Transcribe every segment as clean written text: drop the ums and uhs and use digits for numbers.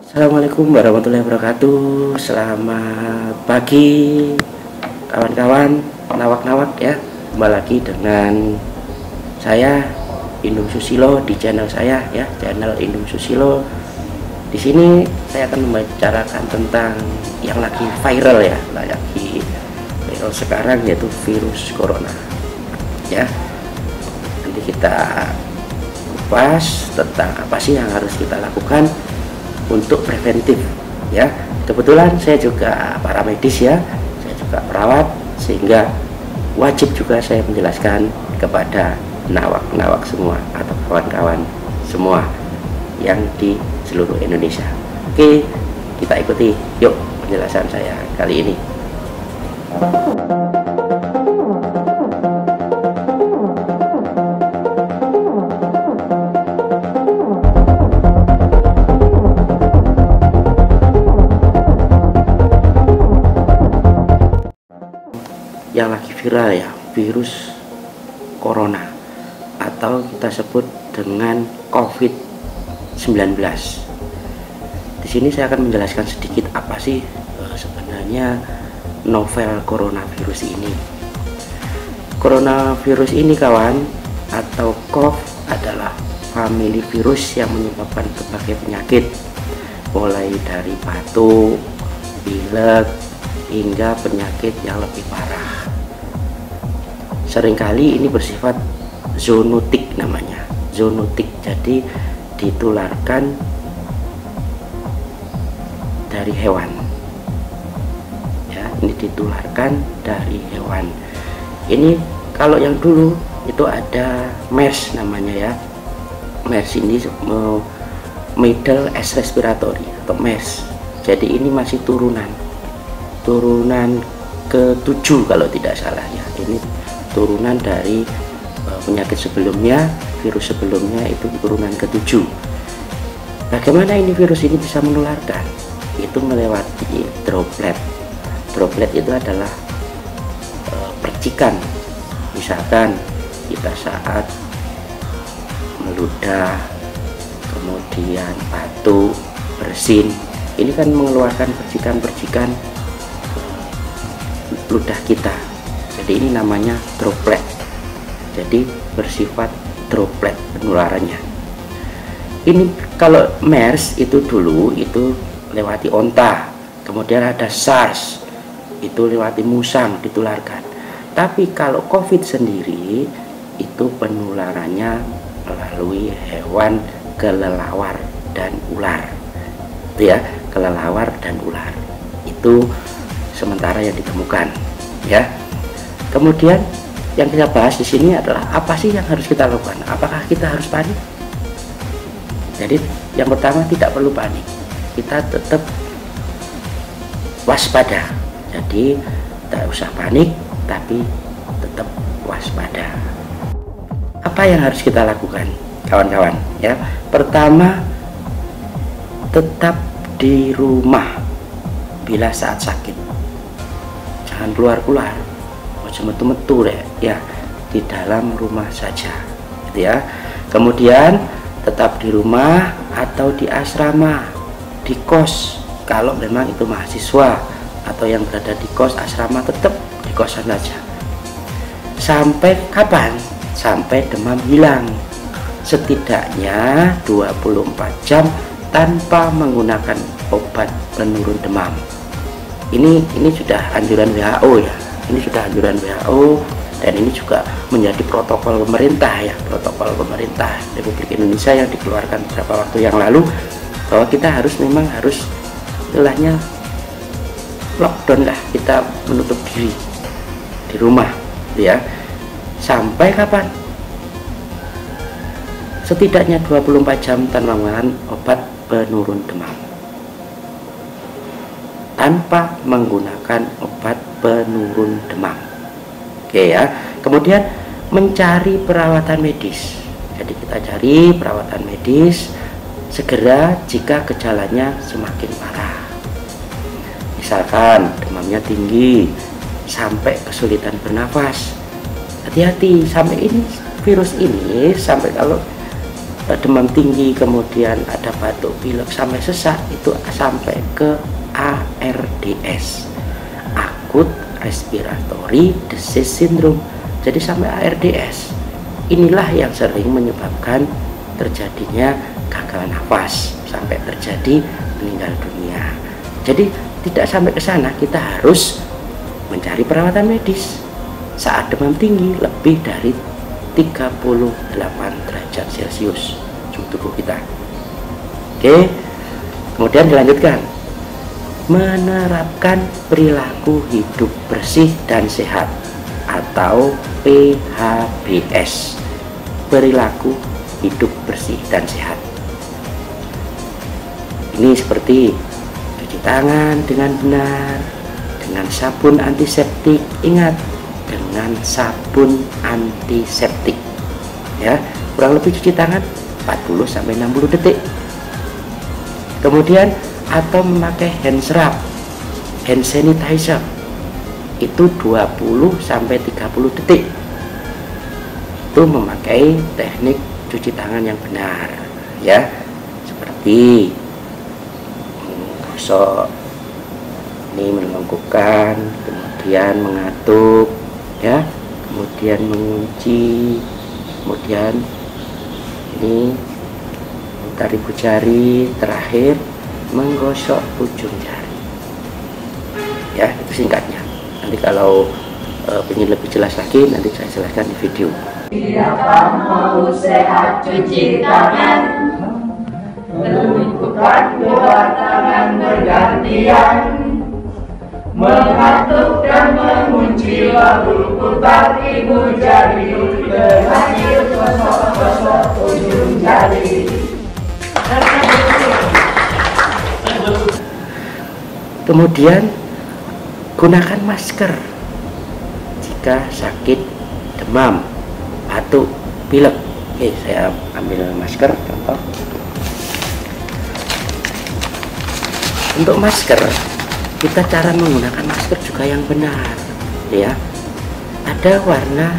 Assalamualaikum warahmatullahi wabarakatuh. Selamat pagi kawan-kawan nawak-nawak ya. Kembali lagi dengan saya Indung Susilo di channel saya ya, channel Indung Susilo. Di sini saya akan membicarakan tentang yang lagi viral ya, lagi viral sekarang, yaitu virus corona ya. Nanti kita kupas tentang apa sih yang harus kita lakukan untuk preventif ya. Kebetulan saya juga para medis ya, saya juga perawat, sehingga wajib juga saya menjelaskan kepada nawak-nawak semua atau kawan-kawan semua yang di seluruh Indonesia. Oke, kita ikuti yuk penjelasan saya kali ini. Yang lagi viral ya, virus corona atau kita sebut dengan COVID-19. Di sini saya akan menjelaskan sedikit apa sih sebenarnya novel coronavirus ini. Coronavirus ini kawan, atau COV, adalah famili virus yang menyebabkan berbagai penyakit, mulai dari batuk, pilek, hingga penyakit yang lebih parah. Seringkali ini bersifat zoonotik namanya, zoonotik, jadi ditularkan dari hewan ya, ini ditularkan dari hewan. Ini kalau yang dulu itu ada MERS namanya ya, MERS ini Middle East Respiratory atau MERS. Jadi ini masih turunan ke-7 kalau tidak salah ya. Ini turunan dari penyakit sebelumnya, virus sebelumnya itu turunan ke-7. Bagaimana ini virus ini bisa menularkan? Itu melewati droplet. Droplet itu adalah percikan. Misalkan kita saat meludah, kemudian batuk, bersin, ini kan mengeluarkan percikan-percikan ludah kita. Jadi ini namanya droplet. Jadi bersifat droplet penularannya. Ini kalau MERS itu dulu itu lewati onta, kemudian ada SARS itu lewati musang ditularkan. Tapi kalau COVID sendiri itu penularannya melalui hewan kelelawar dan ular. Itu ya, kelelawar dan ular. Itu sementara yang ditemukan ya. Kemudian yang kita bahas di sini adalah apa sih yang harus kita lakukan? Apakah kita harus panik? Jadi yang pertama, tidak perlu panik. Kita tetap waspada. Jadi tidak usah panik, tapi tetap waspada. Apa yang harus kita lakukan, kawan-kawan ya? Pertama, tetap di rumah bila saat sakit. Jangan keluar-keluar, metu-metu deh ya, di dalam rumah saja gitu ya. Kemudian tetap di rumah atau di asrama, di kos. Kalau memang itu mahasiswa atau yang berada di kos asrama, tetap di kosan saja. Sampai kapan? Sampai demam hilang. Setidaknya 24 jam tanpa menggunakan obat penurun demam. Ini sudah anjuran WHO ya. Ini sudah anjuran WHO, dan ini juga menjadi protokol pemerintah ya, protokol pemerintah Republik Indonesia yang dikeluarkan beberapa waktu yang lalu, bahwa kita memang harus istilahnya lockdown lah, kita menutup diri di rumah ya. Sampai kapan? Setidaknya 24 jam tanpa menggunakan obat penurun demam. Tanpa menggunakan obat penurun demam. Oke ya. Kemudian mencari perawatan medis. Jadi kita cari perawatan medis segera jika gejalanya semakin parah. Misalkan demamnya tinggi sampai kesulitan bernafas. Hati-hati, sampai ini virus ini sampai kalau demam tinggi, kemudian ada batuk pilek sampai sesak, itu sampai ke ARDS, akut respiratory disease syndrome. Jadi sampai ARDS. Inilah yang sering menyebabkan terjadinya gagal nafas sampai terjadi meninggal dunia. Jadi tidak sampai ke sana, kita harus mencari perawatan medis saat demam tinggi lebih dari 38 derajat Celcius suhu tubuh kita. Oke, kemudian dilanjutkan, menerapkan perilaku hidup bersih dan sehat atau PHBS, perilaku hidup bersih dan sehat. Ini seperti cuci tangan dengan benar, dengan sabun antiseptik. Ingat, dengan sabun antiseptik ya, kurang lebih cuci tangan 40-60 detik. Kemudian atau memakai hand scrub, hand sanitizer, itu 20-30 detik. Itu memakai teknik cuci tangan yang benar ya, seperti menggosok, ini melengkungkan, kemudian mengaduk ya, kemudian mengunci, kemudian ini memutar ibu jari, terakhir menggosok ujung jari ya. Itu singkatnya. Nanti kalau ingin lebih jelas lagi, nanti saya jelaskan di video. Siapa mau sehat cuci tangan, lakukan dua tangan bergantian, mengatuk dan mengunci, lalu putar ibu jari, terakhir gosok-gosok ujung jari. Kemudian gunakan masker jika sakit demam, batuk, pilek. Oke, saya ambil masker contoh. Untuk masker, kita cara menggunakan masker juga yang benar ya. Ada warna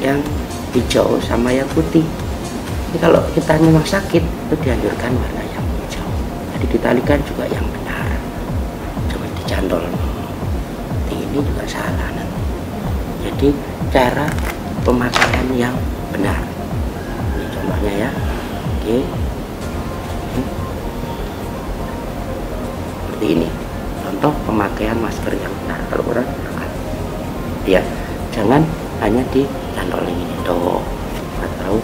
yang hijau sama yang putih. Ini kalau kita memang sakit, itu dianjurkan warna yang hijau. Jadi ditalikan juga yang benar, jangan dicantol. Ini juga salah nanti. Jadi cara pemakaian yang benar. Ini contohnya ya. Oke. Seperti ini. Contoh pemakaian masker yang benar. Kalau orang ya, jangan hanya dicantol ini toh, atau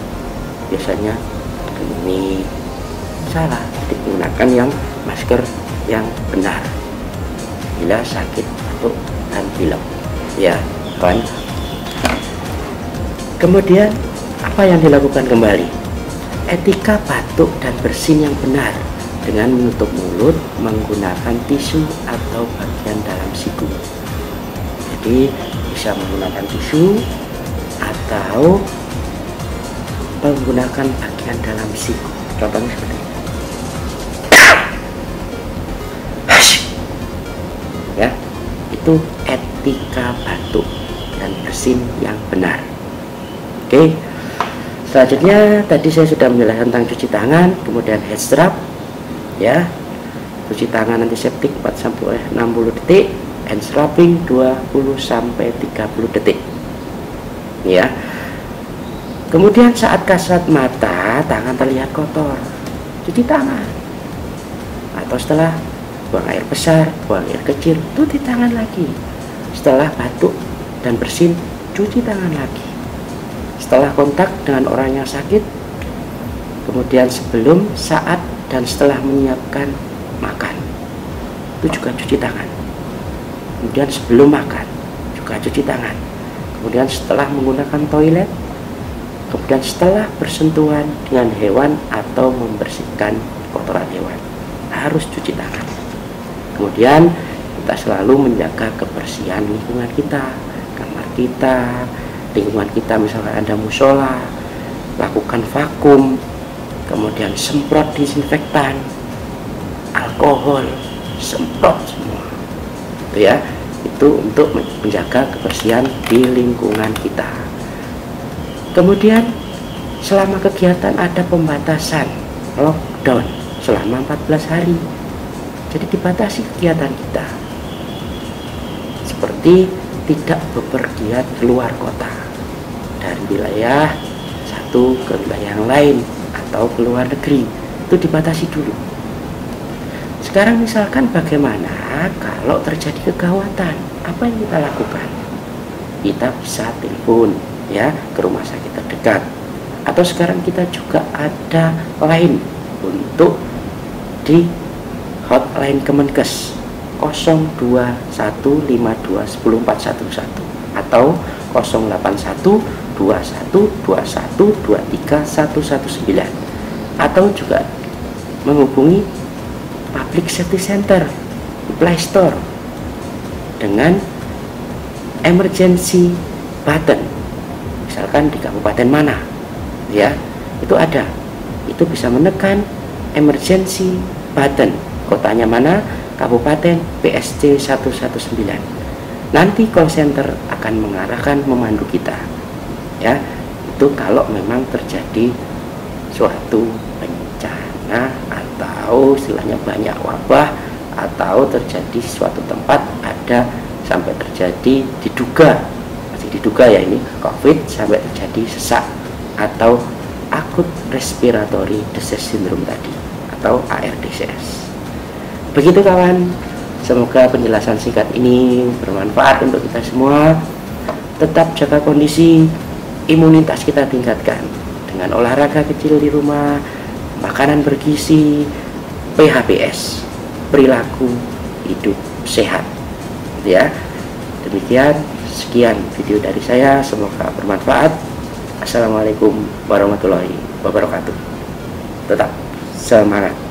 biasanya ini salah. Digunakan yang masker yang benar bila sakit batuk dan pilek ya kan. Kemudian apa yang dilakukan kembali? Etika batuk dan bersin yang benar dengan menutup mulut menggunakan tisu atau bagian dalam siku. Jadi bisa menggunakan tisu atau menggunakan bagian dalam siku. Contohnya seperti ini. Ya, itu etika batuk dan bersin yang benar. Oke, selanjutnya tadi saya sudah menjelaskan tentang cuci tangan, kemudian head scrub ya, cuci tangan antiseptik 4-60 detik, hand scrubbing 20-30 detik ya. Kemudian saat kasat mata tangan terlihat kotor, cuci tangan, atau setelah buang air besar, buang air kecil, cuci tangan lagi. Setelah batuk dan bersin, cuci tangan lagi. Setelah kontak dengan orang yang sakit, kemudian sebelum, saat, dan setelah menyiapkan makan, itu juga cuci tangan. Kemudian sebelum makan juga cuci tangan. Kemudian setelah menggunakan toilet, kemudian setelah bersentuhan dengan hewan atau membersihkan kotoran hewan, harus cuci tangan. Kemudian kita selalu menjaga kebersihan lingkungan kita, kamar kita, lingkungan kita. Misalkan ada musola, lakukan vakum, kemudian semprot disinfektan, alkohol, semprot semua itu ya. Itu untuk menjaga kebersihan di lingkungan kita. Kemudian selama kegiatan ada pembatasan lockdown selama 14 hari. Jadi dibatasi kegiatan kita, seperti tidak bepergian keluar kota dari wilayah satu ke wilayah yang lain atau ke luar negeri, itu dibatasi dulu. Sekarang misalkan bagaimana kalau terjadi kegawatan, apa yang kita lakukan? Kita bisa telepon ya ke rumah sakit terdekat, atau sekarang kita juga ada line untuk di hotline Kemenkes 02152104111 atau 08121212319, atau juga menghubungi Public Safety Center di Play Store dengan emergency button. Misalkan di kabupaten mana ya, itu ada, itu bisa menekan emergency button, kotanya mana, kabupaten, PSC 119. Nanti call center akan mengarahkan, memandu kita ya. Itu kalau memang terjadi suatu bencana atau istilahnya banyak wabah, atau terjadi suatu tempat ada sampai terjadi masih diduga ya ini COVID, sampai terjadi sesak atau akut respiratory disease syndrome tadi atau ARDCS. Begitu kawan, semoga penjelasan singkat ini bermanfaat untuk kita semua. Tetap jaga kondisi imunitas kita, tingkatkan dengan olahraga kecil di rumah, makanan bergizi, PHBS, perilaku hidup sehat ya. Demikian, sekian video dari saya, semoga bermanfaat. Assalamualaikum warahmatullahi wabarakatuh. Tetap semangat.